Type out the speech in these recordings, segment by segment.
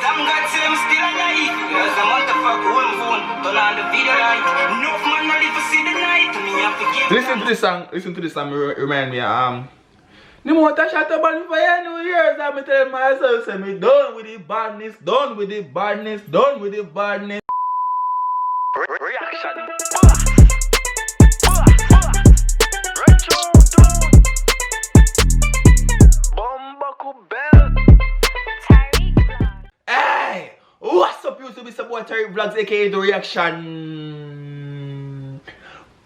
Some God say I'm still alive. Cause I'm on the fuck home phone. Turn on the video light. Enough man not live to see the night. Me have to give. Listen to this song, remind me the more I shut up on for New Year's, I'm telling myself, say me done with the badness, done with the badness, done with the badness. Reaction. Hey, what's up, YouTube? It's your boy TyrekeReacts, aka the reaction.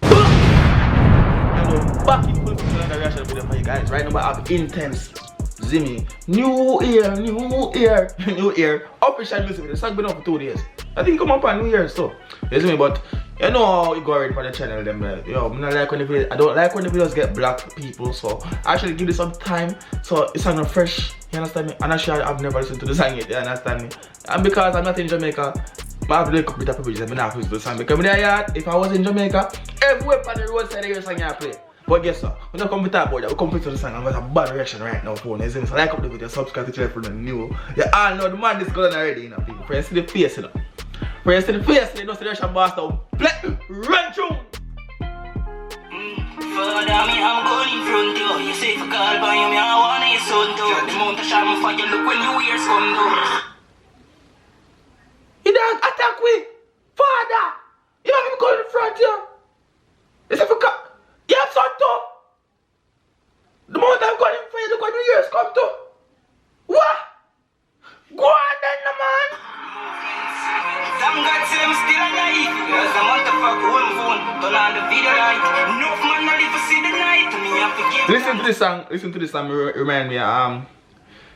Hello, back in full another reaction video for you guys. Right now, I have Intence, Zimi, new year, official music video. The song been up for 2 days. I think it come up on New Year, so you see me, but you know how you go already for the channel, them. Yo, I don't like when the videos get black people, so I actually give it some time, so it's not fresh. You understand me? And actually, I've never listened to the song yet. You understand me? And because I'm not in Jamaica, I have to look up with the privileges. I'm not to the song because if I was in Jamaica, everywhere on the roadside, there's a song I play. But guess what? We're not coming to talk about that. We're coming to the song. I'm got a bad reaction right now, phone. So like up the video, subscribe to the channel for the new. You all know the man is going already, you know, people. Friends to the face, you know. Friends to the face, you know, see the reaction boss now. Run through! Father, me I'm going in front of you. You say for call by you, me I want your son too. The mount of shot, for you look when New Year's come down. You don't attack me! Father! You have him going in front of you. You say for call. You have son too. The mount I'm going in front of you, look when New Year's come too. What? Go on then, no man. Some God say I'm still alive. Cause I'm on the fuck home phone. Turn on the video light. Enough man not live to see the night. Me have to give. Listen to this song, remind me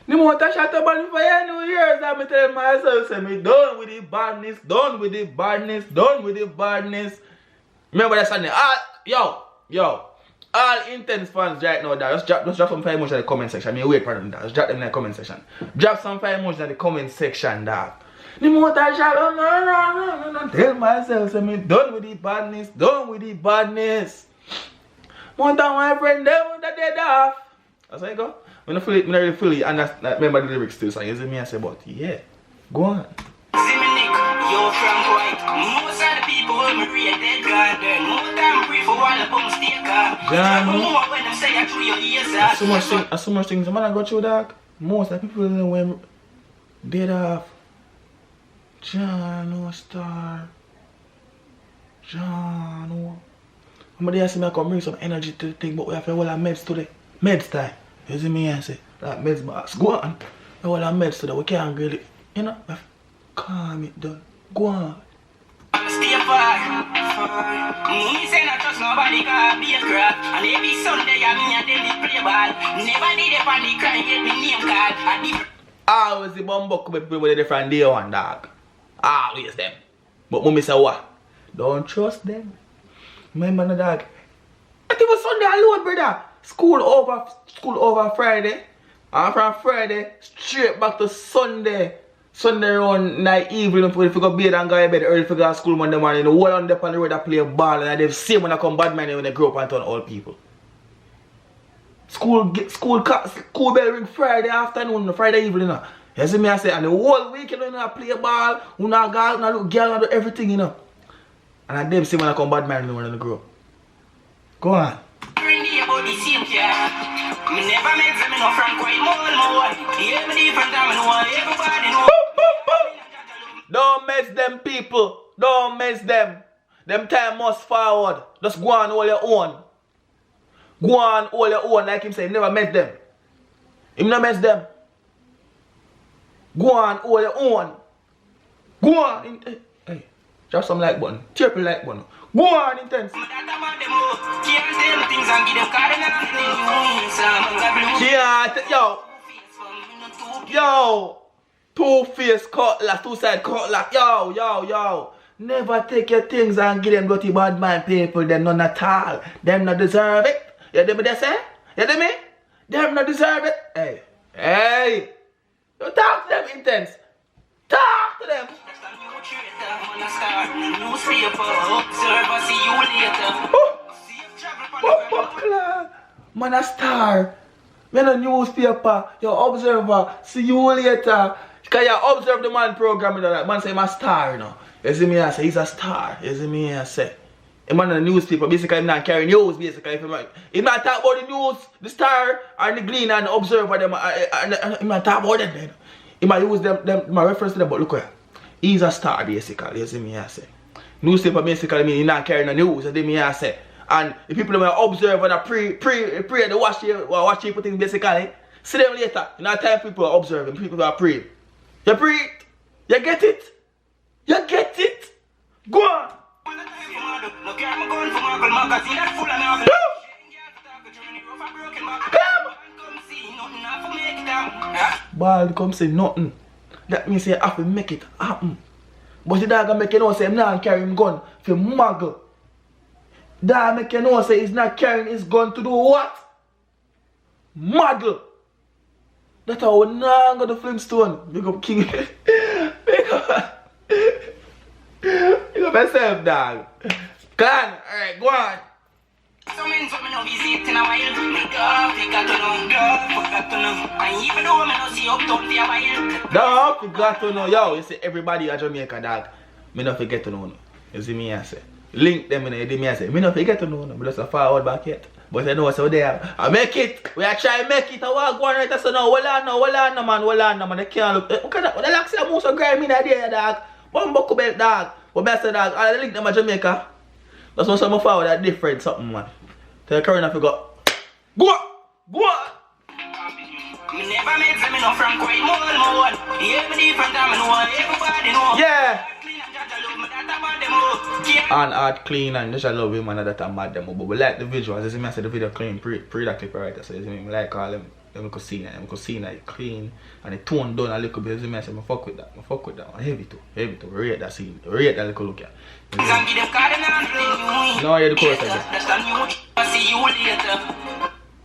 the more I shut up on for New Year's, I'm telling myself, say me done with the badness, done with the badness, done with the badness. Remember that song? Yo, all Intence fans right now, just drop some 5 emotions in the comment section. Me wait for them, just drop them in the comment section. Drop some 5 emotions in the comment section, dog. The more I shut up, tell myself, say me done with the badness, done with the badness. More than my friend, them that dead off. That's how you go. I don't really fully understand, remember the lyrics to the song. You see me, I say, but yeah, go on. Zimi, yo, Frank White. Most of the people will me read dead garden. More time free for while I'm stay calm. More when them say I threw your ears out. So much things, man, I got you, dog. Most of the people know when dead off. John Star. John. Somebody asked me I come bring some energy to the thing, but we have to all our meds today. Meds time. You see me, I say, that meds box. Go on. All our meds today. We can't really, you know, calm it down. Go on. Stay far. Me say not trust nobody, cause be a crap. And every Sunday, I mean, I did play ball. Never did it on the crime, get me name card. Always the bumbuck people with a different day one, dog. Always them. But mommy say what? Don't trust them. Remember no dog. I think it was Sunday alone, brother. School over Friday. And from Friday straight back to Sunday. Sunday around night evening if you go bed and go to bed early for go to school Monday morning. The whole on the road I play ball and they same when I come bad man when they grow up and turn old people. School bell ring Friday afternoon, Friday evening. You see me I say, and the whole weekend when I play ball, when I go out, when I look girl and do everything, you know. And I them see when I come bad man when I grow up. Go on. Don't mess them people. Don't mess them. Them time must forward. Just go on all your own. Go on all your own like him say, never mess them. Him not mess them. Go on all your own. Go on. Hey, drop some like button. Triple like button. Go on, Intence. Yo. Two-face cutlass, two-side cutlass. Yo. Never take your things and give them dirty bad mind people. Them none at all. Them not deserve it. You hear me they say? You hear me? Them not deserve it. Hey. You talk to them, Intence. Talk to them. Man a star. Man a newspaper. Your observer. See you later. Because you observe the man programming that man say he's a star, you know. You see me I say he's a star. You see me I say. A man in the newspaper, basically, I'm not carrying news, basically. He's not talk about the news, the star, and the glean, and the observer, them, he's not talk about them, then. He might use them, my reference to them, but look at he's a star, basically, you see me, I say. Newspaper, basically, mean he's not carrying the news, you see me, I say. And the people that observe and pray, they watch people things, basically. See them later, you know, time people are observing, people are praying. You pray it, you get it, you get it, go on. Ball come say nothing. That means you have to make it happen. But the dog make you know say I'm not carrying gun for muggle. Dog make you know say he's not carrying his gun to do what? Muggle. That's how we're not going to Flintstone. Big up King. Big up yourself, dog. Come on, alright, go on. Don't forget to know, yo. You see everybody at Jamaica, dog. Me not forget to know. You see me, I say. Link them in the me, I say. Me not forget to know. Me just a forward back yet. But I know what's out there. I make it. We are trying to make it. I want to go on right. So now, hold on, man. I can't look. Look at that. What the like say I'm also grimy in there, dog. One buckle belt, dog. What best dog? I link them at Jamaica. That's what some forward that different something, man. Tell the current I forgot. Go on! Go on! Yeah! And art clean and just I love him and that I'm mad them. But we like the visuals. As I said the video clean pre that clip right. So you see me like all them could see it clean and the tone done a little bit. As I said I fuck with that. Heavy too. Rate that scene. Rate that little look at. No, I hear the chorus again. See you later.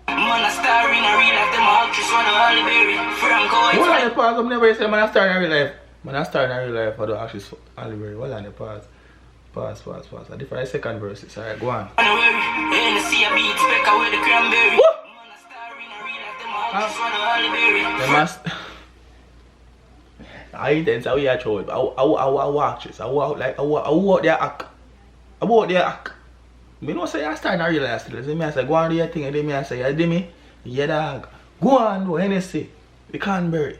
Man, a star in a real life, them actress want to Hollyberry. Frank Owen. What on the pause? I'm never say man a star in a real life. Man a star in a real life for the actress Hollyberry. What on the pause? Pause. A different second verses. Alright, go on. Man a star in a real life, them actress want to Hollyberry. I Intence how you show it. I watch this. I walk their act. I walk their act. Me no say I start in a real life still. I say go on do your thing and then I say Zimi, yeah dog. Go on do Hennessy. The cranberry.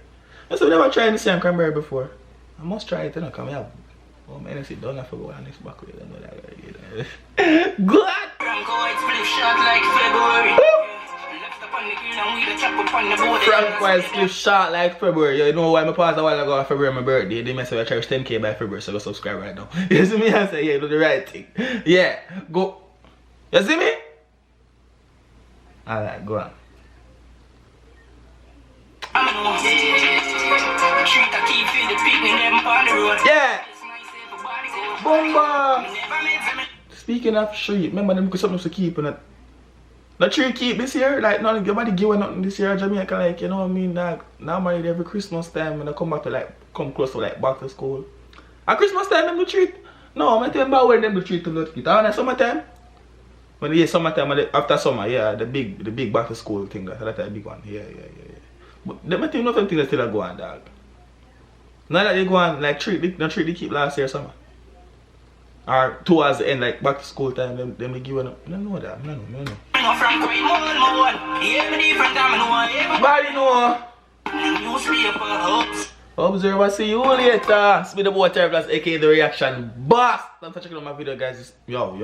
I said never tried the same cranberry before. I must try it, you know, come here. Oh Hennessy don't have to go on this back way. I know that. Good. Frank was clip short like February. You know why my pause a while ago on February my birthday. They may say I charge 10k by February, so go subscribe right now. You see me? I say yeah, do the right thing. Yeah, go. You see me? Alright, go on. Yeah. Bomba. Speaking of street, remember them something to keep in it. The tree keep this year, like nobody giving nothing this year in Jamaica, like you know what I mean, dog. Normally every Christmas time when I come back to come close to back to school. At Christmas time them do treat. No, I'm telling you when them do treat to the treat. And summertime. When yeah, summertime after summer, yeah, the big back to school thing, that's a big one. Yeah. But them think nothing things still go on, dog. Now that they go on like treat they keep last year summer. Or towards the end, like back to school time, them they giving up. I don't know that. I don't know. Body know. Observer, see you later. Speed the boy TyrekeReacts, aka the reaction boss. Thanks for checking out my video, guys. Yo.